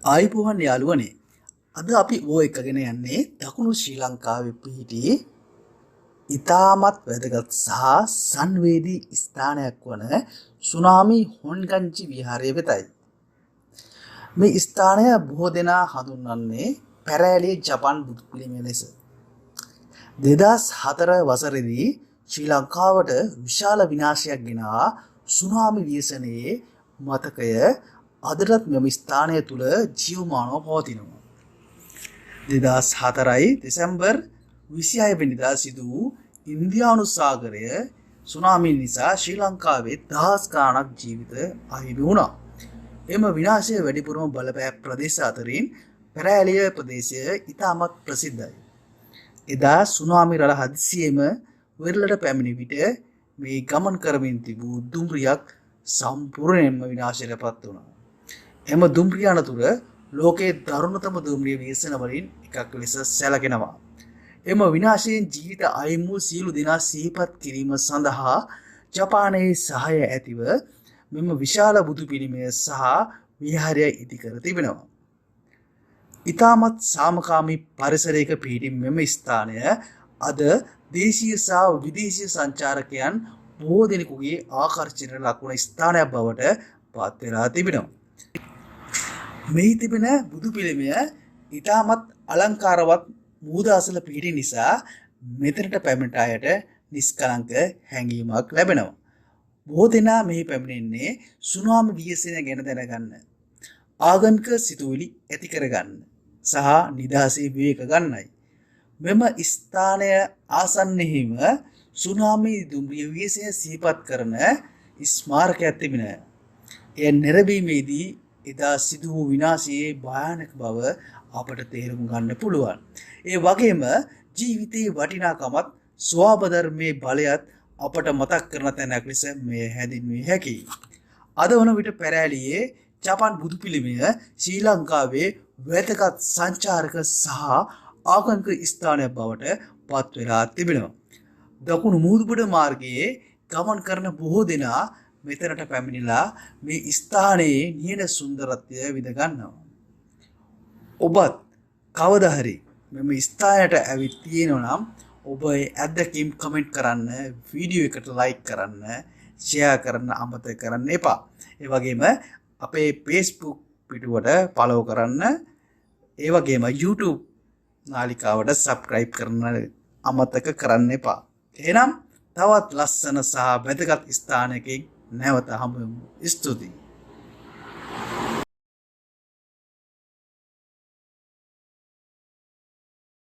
ආයිබෝවන් යාළුවනේ. අද අපි ඕ එකගෙන යන්නේ දකුණු ශ්‍රී ලංකාවේ පිහිටි ඉතාමත් වැදගත් සහ සංවේදී ස්ථානයක් වන සුනාමි හොන්ගංජි විහාරය වෙතයි. මේ ස්ථානය බොහෝ දෙනා හඳුන්වන්නේ පැරෑලිය ජපන් බුදු පිළිමය ලෙස. 2004 වසරේදී ශ්‍රී ලංකාවට විශාල විනාශයක් ගෙනා සුනාමි ව්‍යසනයේ මතකය අදටත් මෙම ස්ථානය තුළ ජීවමානව පවතිනවා. 2004 දෙසැම්බර් 26 වෙනිදා සිදු වූ ඉන්දියානු සාගරය සුනාමි නිසා ශ්‍රී ලංකාවේ දහස් ගාණක් ජීවිත අහිමි වුණා. එම විනාශය වැඩිපුරම බලපෑ ප්‍රදේශ අතරින් පැරෑලිය ප්‍රදේශය ඉතාමත් ප්‍රසිද්ධයි. එදා සුනාමි රළ හදිසියෙම වෙරළට පැමිණි විට මේ ගමන් කරමින් තිබූ දුම්රියක් සම්පූර්ණයෙන්ම විනාශයට පත් වුණා. එම දුම්රිය අනතුර ලෝකයේ දරුණුතම දුම්රිය ව්‍යසන වලින් එකක් ලෙස සැලකෙනවා. එම විනාශයෙන් ජීවිත අහිමි වූ සියලු දෙනා සිහිපත් කිරීම සඳහා ජපානයේ සහාය ඇතිව මෙම විශාල බුදු පිළිමය සහ විහාරය ඉදිකර තිබෙනවා. ඉතාමත් සාමකාමී පරිසරයක පිහිටි මෙම ස්ථානය අද දේශීය සහ විදේශීය සංචාරකයන් බොහෝ දෙනෙකුගේ ආකර්ෂණයට ලක්වන ස්ථානයක් බවට පත් වෙලා තිබෙනවා. මෙහි තිබෙන බුදු පිළිමය ඉතාමත් අලංකාරවත් මූදාසල පිහිටි නිසා මෙතනට පැමිණට අයට නිස්කලංක හැඟීමක් ලැබෙනවා. බොහෝ දෙනා මෙහි පැමිණෙන්නේ සුනාමි ව්‍යසනය ගැන දැනගන්න, ආගමික සිතුවිලි ඇති කරගන්න සහ නිදහසේ විවේක ගන්නයි. මෙම ස්ථානය ආසන්නෙහිම සුනාමි දුම්රිය ව්‍යසනය සිහිපත් කරන ස්මාරකයක් තිබෙනවා. එය නැරඹීමේදී එදා සිදු වූ විනාශයේ භයානක බව අපට තේරුම් ගන්න පුළුවන්. ඒ වගේම ජීවිතයේ වටිනාකමත් ස්වභාව ධර්මයේ බලයත් අපට මතක් කරන තැනක් ලෙස මේ හැඳින්විය හැකියි. අද වන විට පැරෑලියේ ජපාන් බුදු පිළිමය ශ්‍රී ලංකාවේ වැදගත් සංචාරක සහ ආගමික ස්ථානයක් බවට පත් වෙලා තිබෙනවා. දකුණු මුහුදුබඩ මාර්ගයේ ගමන් කරන බොහෝ දෙනා මෙතනට පැමිණිලා මේ ස්ථානයේ නියන සුන්දරත්වය විඳ ගන්නවා. ඔබත් කවදා හරි මෙම ස්ථානයට ඇවිත් තියෙනවා නම් ඔබ අත්දැකීම් කමෙන්ට් කරන්න, වීඩියෝ එකට ලයික් කරන්න, ෂෙයා කරන්න අමතක කරන්න එපා. ඒ වගේම අපේ Facebook පිටුවට ෆලෝ කරන්න, ඒ වගේම YouTube නාලිකාවට සබ්ස්ක්‍රයිබ් කරන්න අමතක කරන්න එපා. එහෙනම් තවත් ලස්සන සහ වැදගත් ස්ථානයකින් නැවත හමු වෙමු. ස්තුතියි.